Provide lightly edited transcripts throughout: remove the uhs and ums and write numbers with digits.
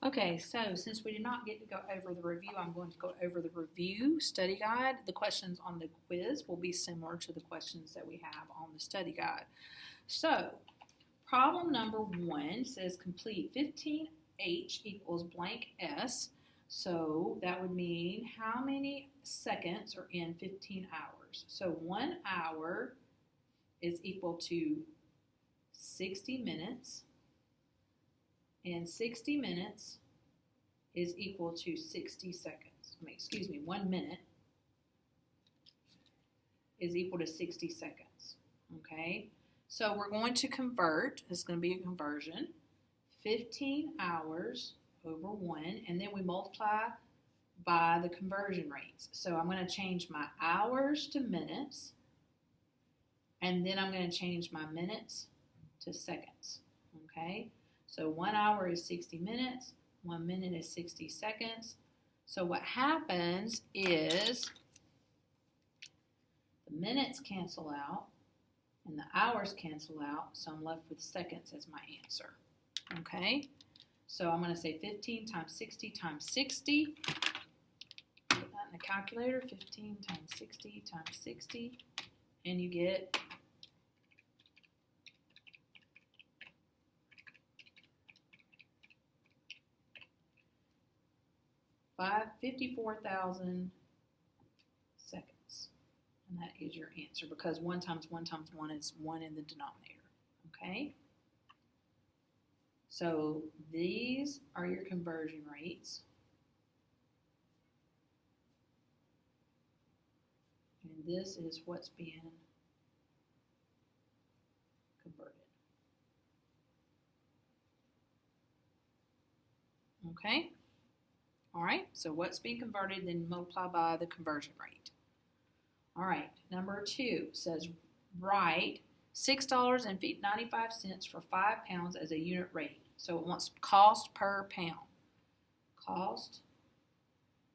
Okay, so since we did not get to go over the review, I'm going to go over the review study guide. The questions on the quiz will be similar to the questions that we have on the study guide. So, problem number 1 says complete 15H equals blank S. So that would mean how many seconds are in 15 hours? So 1 hour is equal to 60 minutes. And 60 minutes is equal to 60 seconds. 1 minute is equal to 60 seconds. Okay, so we're going to convert. It's going to be a conversion. 15 hours over 1, and then we multiply by the conversion rates. So I'm going to change my hours to minutes, and then I'm going to change my minutes to seconds. Okay. So 1 hour is 60 minutes, 1 minute is 60 seconds. So what happens is the minutes cancel out and the hours cancel out, so I'm left with seconds as my answer. Okay, so I'm going to say 15 times 60 times 60. Put that in the calculator, 15 times 60 times 60, and you get 54,000 seconds. And that is your answer because 1 times 1 times 1 is 1 in the denominator. Okay? So these are your conversion rates. And this is what's being converted. Okay? All right, so what's being converted, then multiply by the conversion rate. All right, number 2 says write $6.95 for 5 pounds as a unit rate. So it wants cost per pound. Cost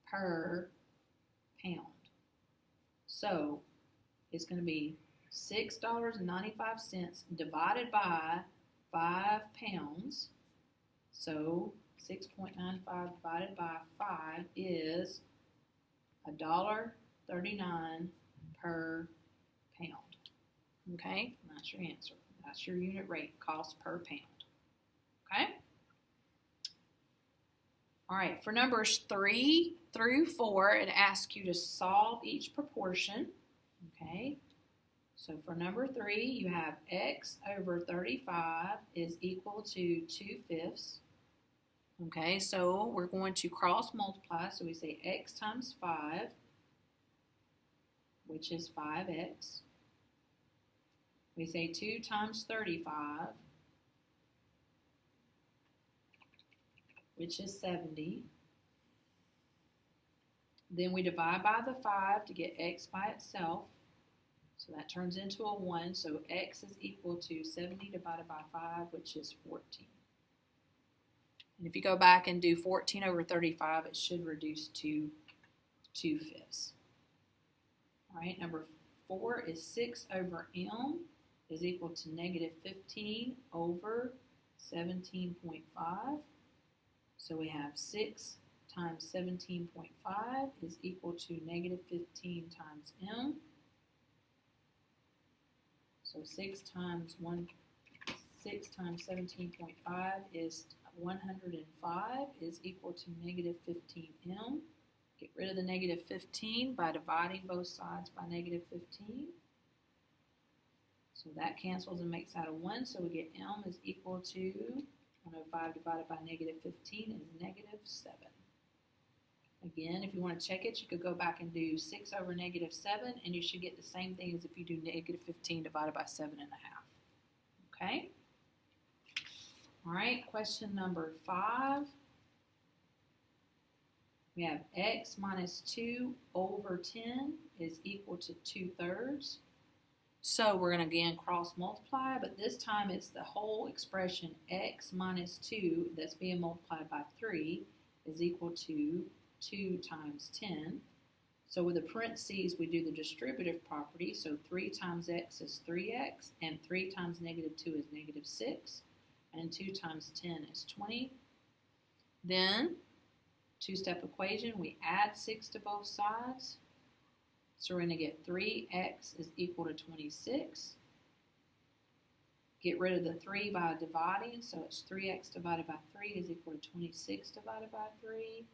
per pound. So it's going to be $6.95 divided by 5 pounds. So 6.95 divided by 5 is $1.39 per pound. Okay, and that's your answer. That's your unit rate, cost per pound. Okay? All right, for numbers 3 through 4, it asks you to solve each proportion. Okay, so for number 3, you have x over 35 is equal to 2/5. Okay, so we're going to cross multiply. So we say x times 5, which is 5x. We say 2 times 35, which is 70. Then we divide by the 5 to get x by itself. So that turns into a 1. So x is equal to 70 divided by 5, which is 14. And if you go back and do 14 over 35, it should reduce to 2/5. All right, number 4 is 6 over m is equal to negative 15 over 17.5. So we have 6 times 17.5 is equal to negative 15 times m. So 6 times 17.5 is 105 is equal to negative 15m. Get rid of the negative 15 by dividing both sides by negative 15. So that cancels and makes out a 1. So we get m is equal to 105 divided by negative 15 is negative 7. Again, if you want to check it, you could go back and do 6 over negative 7, and you should get the same thing as if you do negative 15 divided by 7.5. Okay? All right, question number 5. We have x minus 2 over 10 is equal to 2/3. So we're going to again cross multiply, but this time it's the whole expression x minus 2 that's being multiplied by 3 is equal to 2 times 10. So with the parentheses, we do the distributive property. So 3 times x is 3x, and 3 times negative 2 is negative 6, and 2 times 10 is 20. Then, two-step equation, we add 6 to both sides. So we're going to get 3x is equal to 26. Get rid of the 3 by dividing, so it's 3x divided by 3 is equal to 26 divided by 3.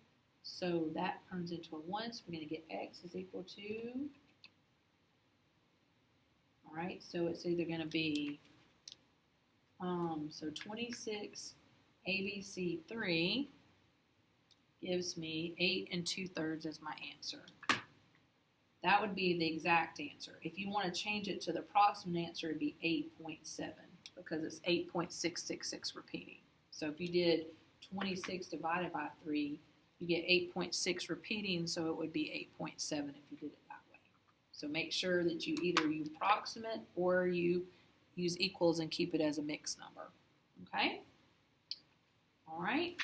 So that turns into a 1, so we're going to get x is equal to, all right, so it's either going to be, so 26 ABC3 gives me 8 2/3 as my answer. That would be the exact answer. If you want to change it to the approximate answer, it would be 8.7 because it's 8.666 repeating. So if you did 26 divided by 3, you get 8.6 repeating, so it would be 8.7 if you did it that way. So make sure that you either use approximate or you use equals and keep it as a mixed number. Okay? All right.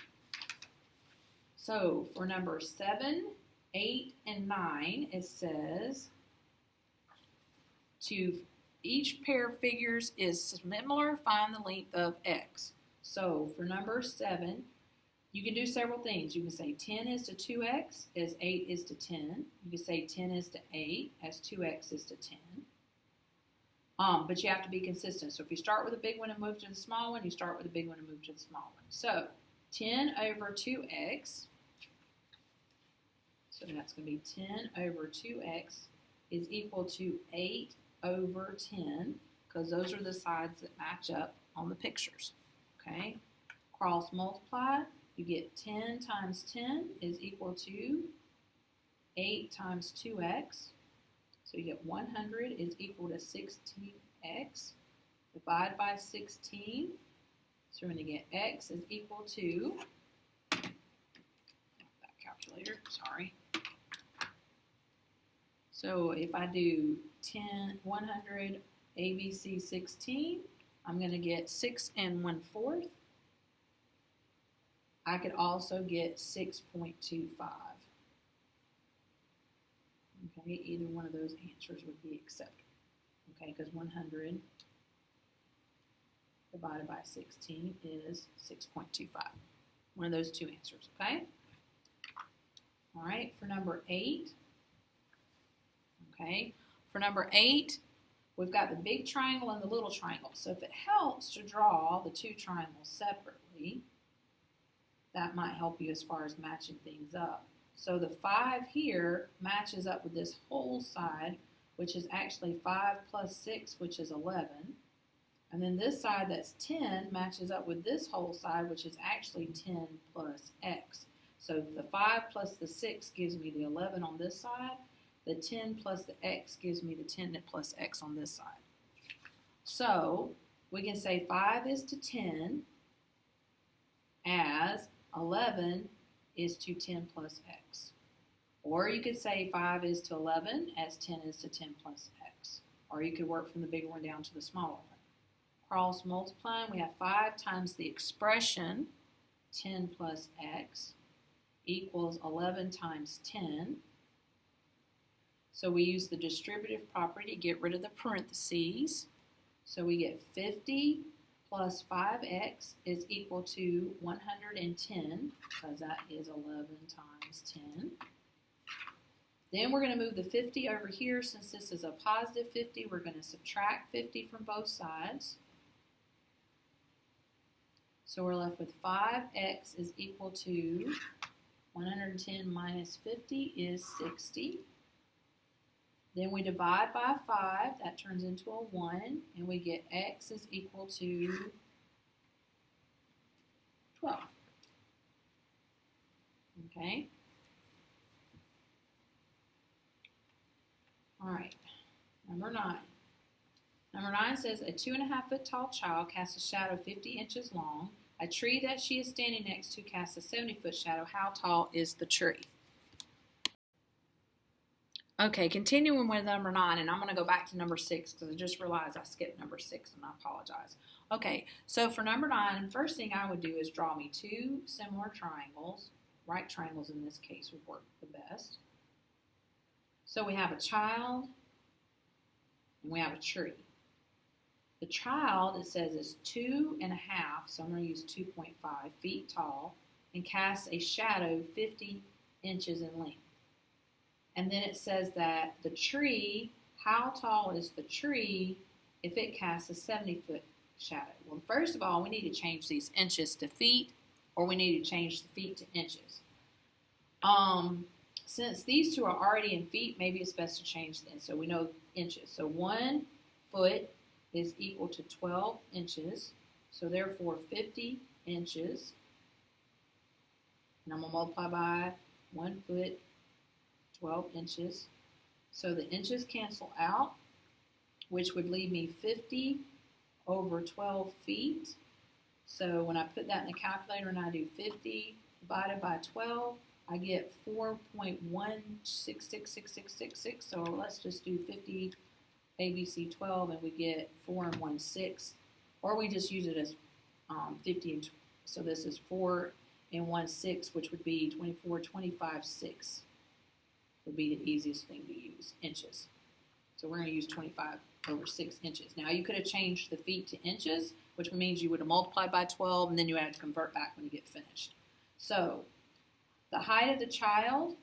So for number 7, 8, and 9, it says to each pair of figures is similar, find the length of x. So for number 7, you can do several things. You can say 10 is to 2x as 8 is to 10. You can say 10 is to 8 as 2x is to 10. But you have to be consistent. So if you start with a big one and move to the small one, you start with a big one and move to the small one. So 10 over 2x, so that's going to be 10 over 2x is equal to 8 over 10, because those are the sides that match up on the pictures. Okay? Cross multiply, you get 10 times 10 is equal to 8 times 2x. So you get 100 is equal to 16x. Divide by 16. So we're going to get x is equal to, that calculator, sorry. So if I do 100 ABC 16, I'm going to get 6 1/4. I could also get 6.25. Okay, either one of those answers would be acceptable. Okay, because 100 divided by 16 is 6.25. One of those two answers, okay? All right, for number 8, okay, for number 8, we've got the big triangle and the little triangle. So if it helps to draw the two triangles separately, that might help you as far as matching things up. So the 5 here matches up with this whole side, which is actually 5 plus 6, which is 11. And then this side that's 10 matches up with this whole side, which is actually 10 plus x. So the 5 plus the 6 gives me the 11 on this side. The 10 plus the x gives me the 10 plus x on this side. So we can say 5 is to 10 as 11 is to 10 plus x. Or you could say 5 is to 11 as 10 is to 10 plus x. Or you could work from the bigger one down to the smaller one. Cross multiplying, we have 5 times the expression 10 plus x equals 11 times 10. So we use the distributive property to get rid of the parentheses. So we get 50 plus 5x is equal to 110, because that is 11 times 10. Then we're going to move the 50 over here. Since this is a positive 50, we're going to subtract 50 from both sides. So we're left with 5x is equal to 110 minus 50 is 60. Then we divide by 5, that turns into a 1, and we get x is equal to 12. Okay? All right, number 9. Number 9 says, a 2.5 foot tall child casts a shadow 50 inches long. A tree that she is standing next to casts a 70-foot shadow. How tall is the tree? Okay, continuing with number 9, and I'm going to go back to number 6 because I just realized I skipped number 6 and I apologize. Okay, so for number 9, first thing I would do is draw me 2 similar triangles. Right triangles in this case would work the best. So we have a child and we have a tree. The child, it says, is 2.5, so I'm going to use 2.5 feet tall, and casts a shadow 50 inches in length. And then it says that the tree, how tall is the tree if it casts a 70-foot shadow? Well, first of all, we need to change these inches to feet, or we need to change the feet to inches. Since these two are already in feet, maybe it's best to change them. So we know inches. So 1 foot is equal to 12 inches. So therefore 50 inches. And I'm going to multiply by 1 foot, 12 inches. So the inches cancel out, which would leave me 50 over 12 feet. So when I put that in the calculator and I do 50 divided by 12, I get 4.1666666. So let's just do 50 ABC 12 and we get 4 1/6. Or we just use it as 50 and so this is 4 1/6, which would be 24, 25, 6 would be the easiest thing to use, inches. So we're going to use 25 over 6 inches. Now you could have changed the feet to inches, which means you would have multiplied by 12 and then you had to convert back when you get finished. So the height of the child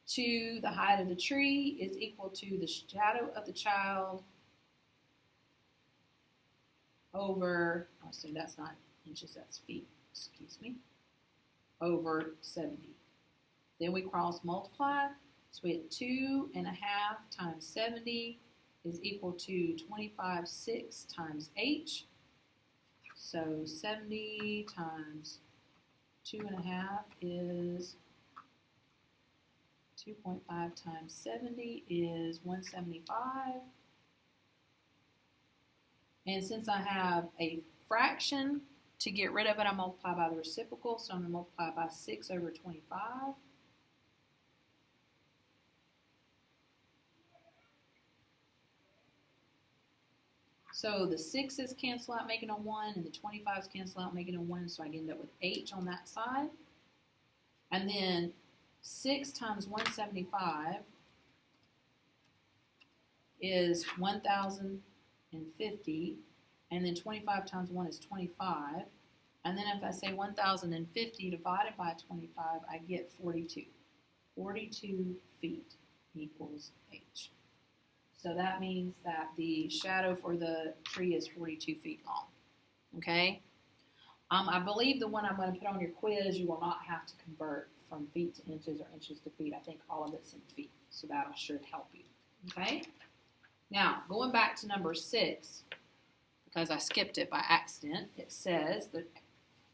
to the height of the tree is equal to the shadow of the child over, oh, so that's not inches, that's feet, excuse me, over 70. Then we cross multiply, so we get 2.5 times 70 is equal to 25/6 times h. So 70 times 2.5 is 2.5 times 70 is 175. And since I have a fraction, to get rid of it, I multiply by the reciprocal. So I'm going to multiply by 6 over 25. So the 6's cancel out, making a 1, and the 25's cancel out, making a 1, so I end up with h on that side. And then 6 times 175 is 1,050, and then 25 times 1 is 25. And then if I say 1,050 divided by 25, I get 42. 42 feet equals h. So that means that the shadow for the tree is 42 feet long. Okay? I believe the one I'm going to put on your quiz, you will not have to convert from feet to inches or inches to feet. I think all of it's in feet, so that should help you. Okay? Now, going back to number 6, because I skipped it by accident, it says that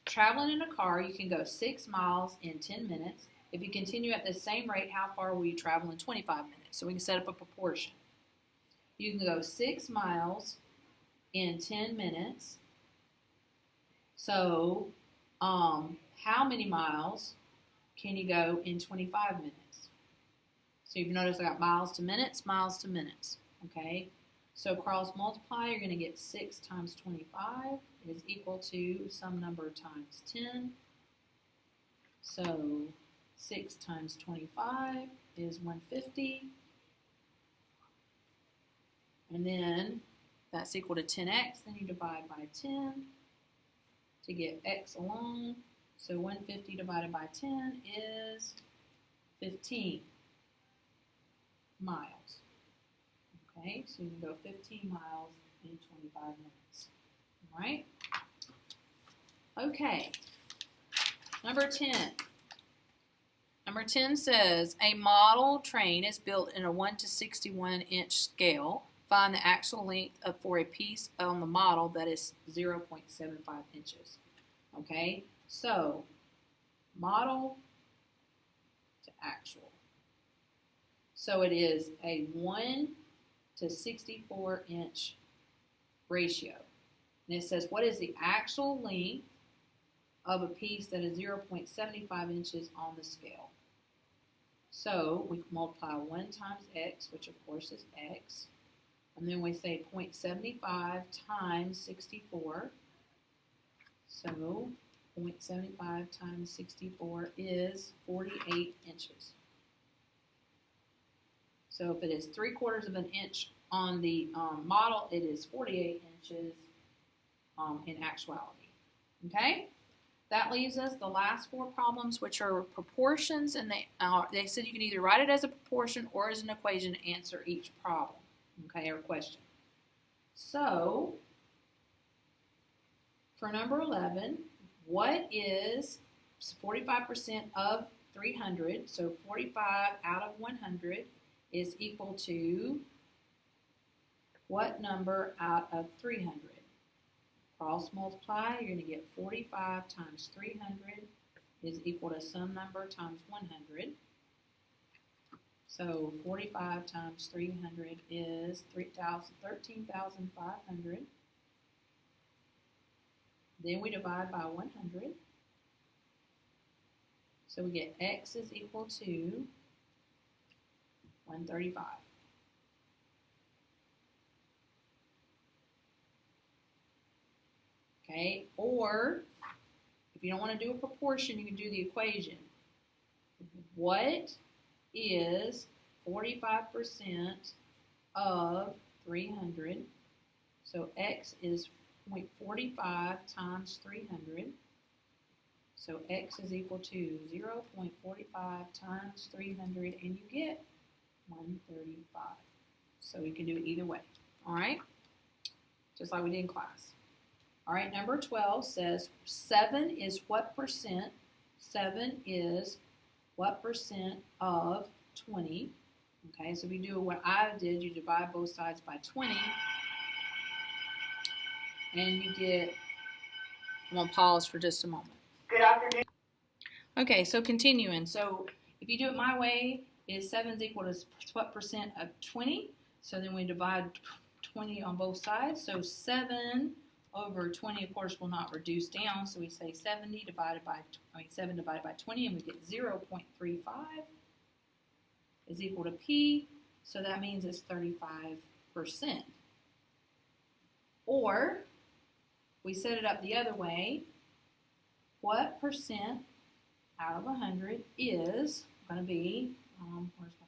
traveling in a car, you can go 6 miles in 10 minutes. If you continue at the same rate, how far will you travel in 25 minutes? So we can set up a proportion. You can go 6 miles in 10 minutes. So, how many miles can you go in 25 minutes? So you've noticed I got miles to minutes, okay? So cross multiply, you're going to get 6 times 25 is equal to some number times 10. So 6 times 25 is 150. And then that's equal to 10x. Then you divide by 10 to get x alone. So 150 divided by 10 is 15 miles. Okay, so you can go 15 miles in 25 minutes. All right? Okay, number 10. Number 10 says, a model train is built in a 1 to 61 inch scale. Find the actual length for a piece on the model that is 0.75 inches. Okay, so model to actual. So it is a 1 to 64 inch ratio. And it says, what is the actual length of a piece that is 0.75 inches on the scale? So we multiply 1 times x, which of course is x. And then we say 0.75 times 64. So 0.75 times 64 is 48 inches. So if it is 3/4 of an inch on the model, it is 48 inches in actuality. Okay? That leaves us the last four problems, which are proportions, and they said you can either write it as a proportion or as an equation to answer each problem, okay, or question. So, for number 11, what is 45% of 300? So 45 out of 100 is equal to what number out of 300? Cross multiply, you're going to get 45 times 300 is equal to some number times 100. So 45 times 300 is 13,500. Then we divide by 100. So we get x is equal to 135. Okay, or if you don't want to do a proportion, you can do the equation. What is 45% of 300? So x is 0.45 times 300. So x is equal to 0.45 times 300, and you get 135. So you can do it either way, all right? Just like we did in class. All right, number 12 says 7 is what percent? 7 is what percent of 20? Okay, so if you do what I did, you divide both sides by 20, and you get, I'm going to pause for just a moment. Good afternoon. Okay, so continuing. So if you do it my way, is 7 is equal to what percent of 20? So then we divide 20 on both sides. So 7 over 20, of course, will not reduce down. So we say 7 divided by 20, and we get 0.35 is equal to P. So that means it's 35%. Or we set it up the other way. What percent out of 100 is going to be, where's my,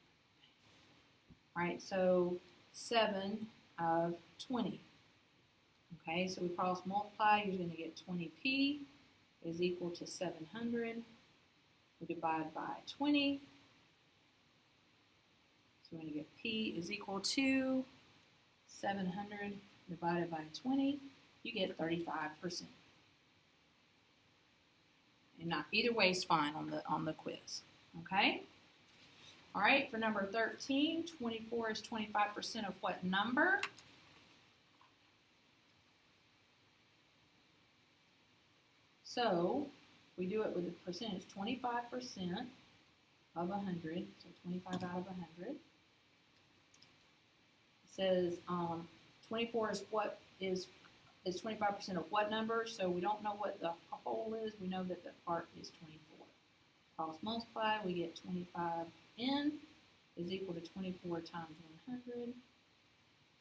all right, so 7 of 20. Okay, so we cross multiply, you're going to get 20p is equal to 700. We divide by 20. So we're going to get p is equal to 700 divided by 20. You get 35%. And not either way is fine on the quiz. Okay? All right, for number 13, 24 is 25% of what number? So we do it with the percentage, 25% of 100, so 25 out of 100. It says 24 is what is 25% of what number? So we don't know what the whole is. We know that the part is 24. Cross multiply, we get 25n is equal to 24 times 100.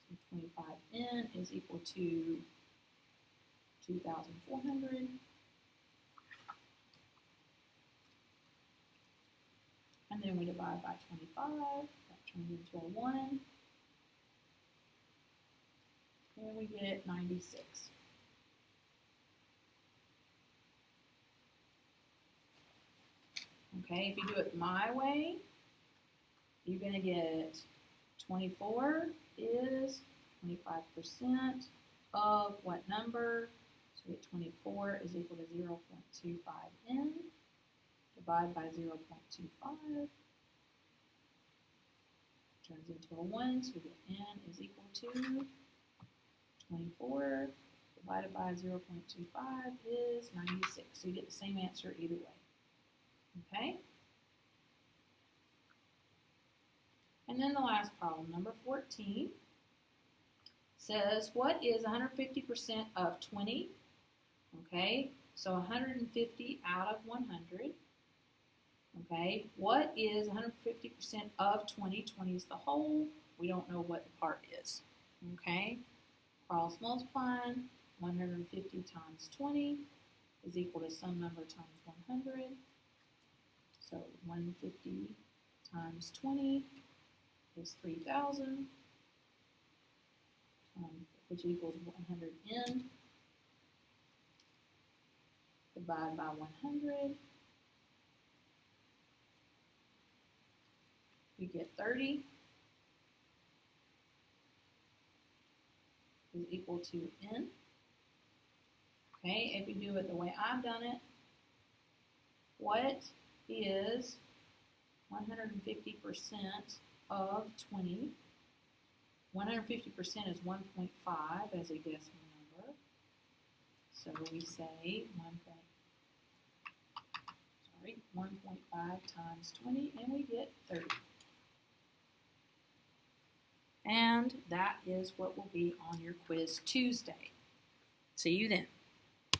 So 25n is equal to 2,400. And then we divide by 25. That turns into a 1. And we get 96. Okay, if you do it my way, you're going to get 24 is 25% of what number? So we get 24 is equal to 0.25n. Divide by 0.25. Turns into a 1, so we get n is equal to 24 divided by 0.25 is 96. So you get the same answer either way. Okay? And then the last problem, number 14, says what is 150% of 20? Okay, so 150 out of 100. Okay, what is 150% of 20? 20 is the whole. We don't know what the part is. Okay, cross multiplying, 150 times 20 is equal to some number times 100. So 150 times 20 is 3,000, which equals 100n. divide by 100. We get 30 is equal to n. Okay, if we do it the way I've done it, what is 150% of 20? 150% is 1.5 as a decimal number. So we say 1.5 times 20, and we get 30. And that is what will be on your quiz Tuesday. See you then.